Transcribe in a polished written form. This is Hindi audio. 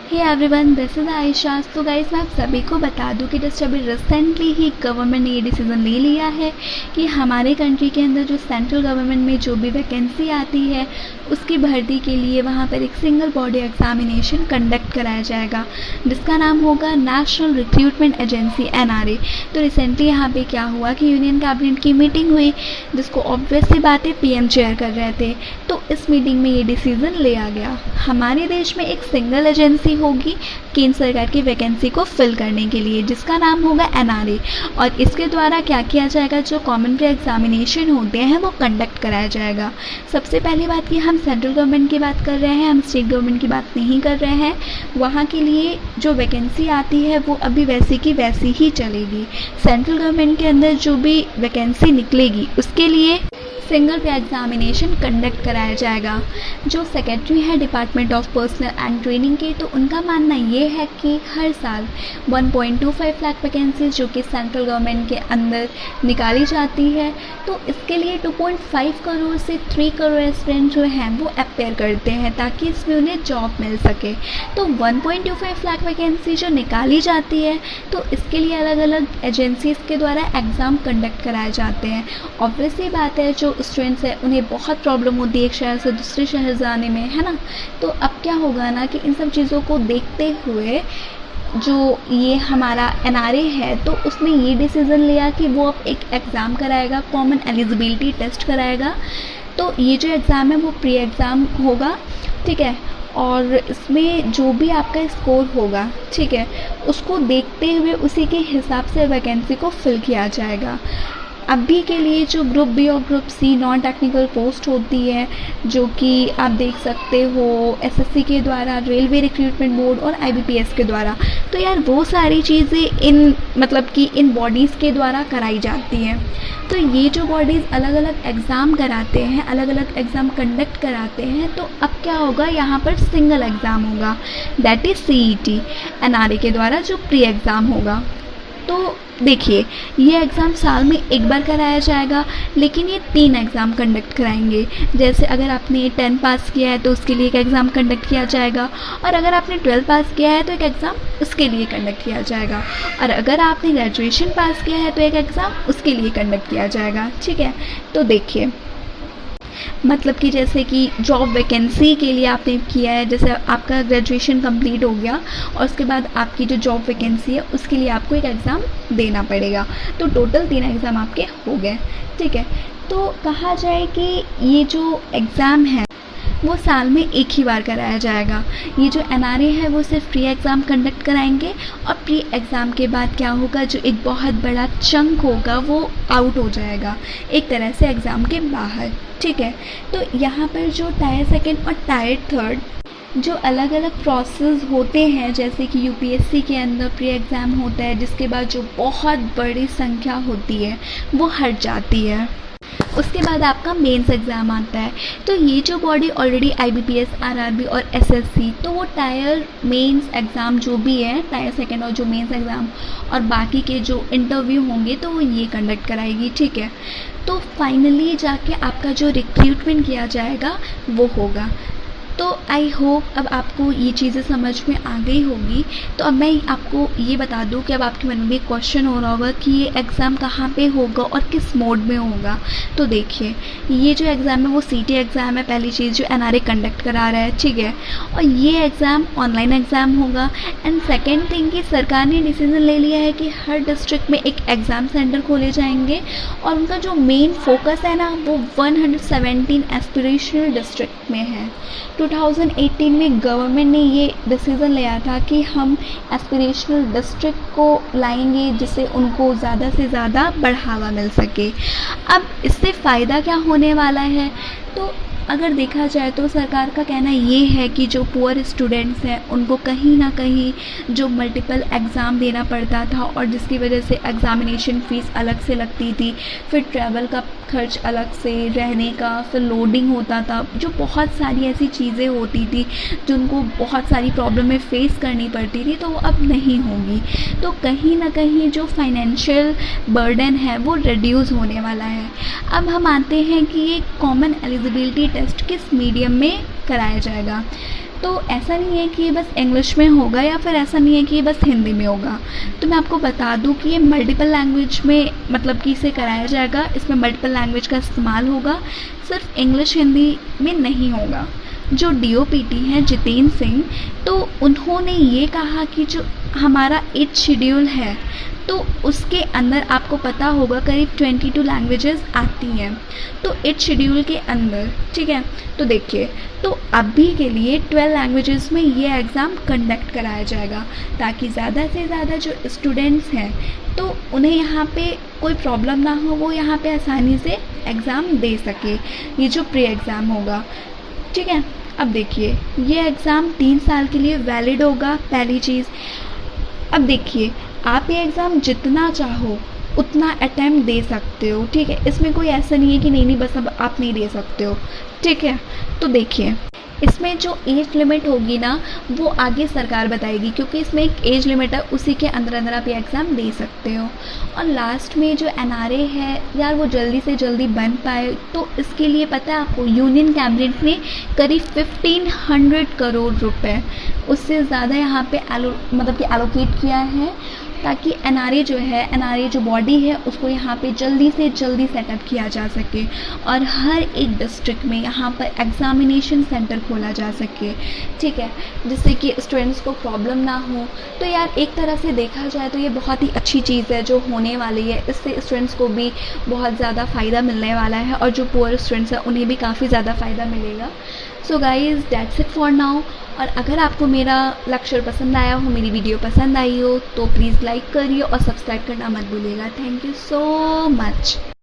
Hey everyone, this is Ayesha. तो गाइस, मैं आप सभी को बता दूं कि जस्ट अभी रिसेंटली ही गवर्नमेंट ने ये डिसीज़न ले लिया है कि हमारे कंट्री के अंदर जो सेंट्रल गवर्नमेंट में जो भी वैकेंसी आती है उसकी भर्ती के लिए वहाँ पर एक सिंगल बॉडी एग्जामिनेशन कंडक्ट कराया जाएगा, जिसका नाम होगा नेशनल रिक्रूटमेंट एजेंसी NRA। तो रिसेंटली यहाँ पे क्या हुआ कि यूनियन कैबिनेट की मीटिंग हुई, जिसको ऑब्वियस सी बात है PM चेयर कर रहे थे। तो इस मीटिंग में ये डिसीज़न लिया गया, हमारे देश में एक सिंगल एजेंसी होगी केंद्र सरकार की वैकेंसी को फिल करने के लिए, जिसका नाम होगा NRA। और इसके द्वारा क्या किया जाएगा, जो कॉमन प्री एग्जामिनेशन होते हैं वो कंडक्ट कराया जाएगा। सबसे पहली बात कि हम सेंट्रल गवर्नमेंट की बात कर रहे हैं, हम स्टेट गवर्नमेंट की बात नहीं कर रहे हैं। वहाँ के लिए जो वैकेंसी आती है वो अभी वैसी की वैसी ही चलेगी। सेंट्रल गवर्नमेंट के अंदर जो भी वैकेंसी निकलेगी उसके लिए सिंगल पे एग्जामिनेशन कंडक्ट कराया जाएगा। जो सेक्रेटरी है department of personal and training के, तो उनका मानना ये है कि हर साल 1.25 लाख वैकेंसी जो कि सेंट्रल गवर्नमेंट के अंदर निकाली जाती है, तो इसके लिए 2.5 करोड़ से 3 करोड़ एस्पिरेंट जो हैं वो अपेयर करते हैं ताकि इसमें उन्हें जॉब मिल सके। तो 1.25 लाख वैकेंसी जो निकाली जाती है, तो इसके लिए अलग अलग एजेंसीज़ के द्वारा एग्ज़ाम कंडक्ट कराए जाते हैं। ऑब्वियसली बात है, जो स्टूडेंट्स हैं उन्हें बहुत प्रॉब्लम होती है एक शहर से दूसरे शहर जाने में, है ना। तो अब क्या होगा ना कि इन सब चीज़ों को देखते हुए जो ये हमारा NRA है, तो उसने ये डिसीज़न लिया कि वो अब एक एग्ज़ाम कराएगा, कॉमन एलिजिबिलिटी टेस्ट कराएगा। तो ये जो एग्ज़ाम है वो प्री एग्ज़ाम होगा, ठीक है। और इसमें जो भी आपका स्कोर होगा, ठीक है, उसको देखते हुए उसी के हिसाब से वैकेंसी को फिल किया जाएगा। अभी के लिए जो ग्रुप B और group C non technical post होती है, जो कि आप देख सकते हो SSC के द्वारा, रेलवे रिक्रूटमेंट बोर्ड और IBPS के द्वारा, तो यार वो सारी चीज़ें इन बॉडीज़ के द्वारा कराई जाती हैं। तो ये जो बॉडीज़ अलग अलग एग्ज़ाम कराते हैं, अलग अलग एग्ज़ाम कंडक्ट कराते हैं, तो अब क्या होगा, यहाँ पर सिंगल एग्ज़ाम होगा, दैट इज़ CET NRA के द्वारा जो प्री एग्ज़ाम होगा। तो देखिए, ये एग्ज़ाम साल में एक बार कराया जाएगा, लेकिन ये 3 एग्ज़ाम कंडक्ट कराएंगे। जैसे अगर आपने 10 पास किया है तो उसके लिए एक एग्ज़ाम कंडक्ट किया जाएगा, और अगर आपने 12 पास किया है तो एक एग्ज़ाम उसके लिए कंडक्ट किया जाएगा, और अगर आपने ग्रेजुएशन पास किया है तो एक एग्ज़ाम उसके लिए कंडक्ट किया जाएगा, ठीक है। तो देखिए, मतलब कि जैसे कि जॉब वैकेंसी के लिए आपने किया है, जैसे आपका ग्रेजुएशन कंप्लीट हो गया और उसके बाद आपकी जो जॉब वैकेंसी है उसके लिए आपको एक एग्ज़ाम देना पड़ेगा। तो टोटल 3 एग्ज़ाम आपके हो गए, ठीक है। तो कहा जाए कि ये जो एग्ज़ाम है वो साल में एक ही बार कराया जाएगा। ये जो NRA है वो सिर्फ प्री एग्ज़ाम कंडक्ट कराएंगे, और प्री एग्ज़ाम के बाद क्या होगा, जो एक बहुत बड़ा चंक होगा वो आउट हो जाएगा, एक तरह से एग्ज़ाम के बाहर, ठीक है। तो यहाँ पर जो टायर 2 और टायर 3 जो अलग अलग प्रोसेस होते हैं, जैसे कि UPSC के अंदर प्री एग्ज़ाम होता है, जिसके बाद जो बहुत बड़ी संख्या होती है वो हट जाती है, उसके बाद आपका मेंस एग्ज़ाम आता है। तो ये जो बॉडी ऑलरेडी IBPS, RRB और SSC, तो वो टायर मेंस एग्ज़ाम जो भी है, टायर 2 और जो मेंस एग्ज़ाम और बाकी के जो इंटरव्यू होंगे तो वो ये कंडक्ट कराएगी, ठीक है। तो फाइनली जाके आपका जो रिक्रूटमेंट किया जाएगा वो होगा। तो आई होप अब आपको ये चीज़ें समझ में आ गई होगी। तो अब मैं आपको ये बता दूं कि अब आपके मन में क्वेश्चन हो रहा होगा कि ये एग्ज़ाम कहाँ पे होगा और किस मोड में होगा। तो देखिए, ये जो एग्ज़ाम है वो CT एग्ज़ाम है, पहली चीज़ जो NRA कंडक्ट करा रहा है, ठीक है। और ये एग्ज़ाम ऑनलाइन एग्ज़ाम होगा। एंड सेकेंड थिंग कि सरकार ने डिसीज़न ले लिया है कि हर डिस्ट्रिक्ट में एक एग्ज़ाम सेंटर खोले जाएंगे, और उनका जो मेन फोकस है ना वो 117 एस्पिरेशनल डिस्ट्रिक्ट में है। 2018 में गवर्नमेंट ने ये डिसीज़न लिया था कि हम एस्पिरेशनल डिस्ट्रिक्ट को लाएंगे, जिससे उनको ज़्यादा से ज़्यादा बढ़ावा मिल सके। अब इससे फ़ायदा क्या होने वाला है, तो अगर देखा जाए तो सरकार का कहना ये है कि जो पुअर स्टूडेंट्स हैं उनको कहीं ना कहीं जो मल्टीपल एग्ज़ाम देना पड़ता था, और जिसकी वजह से एग्ज़ामिनेशन फ़ीस अलग से लगती थी, फिर ट्रैवल का खर्च अलग से, रहने का, फिर लोडिंग होता था, जो बहुत सारी ऐसी चीज़ें होती थी जिनको बहुत सारी प्रॉब्लमें फेस करनी पड़ती थी, तो वो अब नहीं होगी। तो कहीं ना कहीं जो फाइनेंशियल बर्डन है वो रिड्यूस होने वाला है। अब हम आते हैं कि ये कॉमन एलिजिबिलिटी टेस्ट किस मीडियम में कराया जाएगा। तो ऐसा नहीं है कि ये बस इंग्लिश में होगा या फिर ऐसा नहीं है कि ये बस हिंदी में होगा। तो मैं आपको बता दूं कि ये मल्टीपल लैंग्वेज में मतलब कि इसे कराया जाएगा, इसमें मल्टीपल लैंग्वेज का इस्तेमाल होगा, सिर्फ इंग्लिश हिंदी में नहीं होगा। जो DOPT हैं जितेंद्र सिंह, तो उन्होंने ये कहा कि जो हमारा 8 शेड्यूल है तो उसके अंदर आपको पता होगा करीब 22 लैंग्वेजेस आती हैं, तो 8 शेड्यूल के अंदर, ठीक है। तो देखिए, तो अभी के लिए 12 लैंग्वेजेस में ये एग्ज़ाम कंडक्ट कराया जाएगा ताकि ज़्यादा से ज़्यादा जो स्टूडेंट्स हैं तो उन्हें यहाँ पे कोई प्रॉब्लम ना हो, वो यहाँ पे आसानी से एग्ज़ाम दे सके, ये जो प्री एग्ज़ाम होगा, ठीक है। अब देखिए, ये एग्ज़ाम 3 साल के लिए वैलिड होगा, पहली चीज़। अब देखिए, आप ये एग्ज़ाम जितना चाहो उतना अटैम्प्ट दे सकते हो, ठीक है। इसमें कोई ऐसा नहीं है कि नहीं बस अब आप नहीं दे सकते हो, ठीक है। तो देखिए, इसमें जो एज लिमिट होगी ना वो आगे सरकार बताएगी, क्योंकि इसमें एक एज लिमिट है, उसी के अंदर अंदर आप ये एग्ज़ाम दे सकते हो। और लास्ट में जो NRA है यार, वो जल्दी से जल्दी बन पाए, तो इसके लिए पता है आपको यूनियन कैबिनेट ने करीब 1500 करोड़ रुपए, उससे ज़्यादा यहाँ पे मतलब कि एलोकेट किया है ताकि NRA जो बॉडी है उसको यहाँ पे जल्दी से जल्दी सेटअप किया जा सके और हर एक डिस्ट्रिक्ट में यहाँ पर एग्ज़ामिनेशन सेंटर खोला जा सके, ठीक है, जिससे कि स्टूडेंट्स को प्रॉब्लम ना हो। तो यार एक तरह से देखा जाए तो ये बहुत ही अच्छी चीज़ है जो होने वाली है, इससे स्टूडेंट्स को भी बहुत ज़्यादा फ़ायदा मिलने वाला है और जो पुअर स्टूडेंट्स हैं उन्हें भी काफ़ी ज़्यादा फ़ायदा मिलेगा। So guys, that's it for now. और अगर आपको मेरा लेक्चर पसंद आया हो, मेरी वीडियो पसंद आई हो, तो प्लीज़ लाइक करिए और सब्सक्राइब करना मत भूलिएगा। Thank you so much.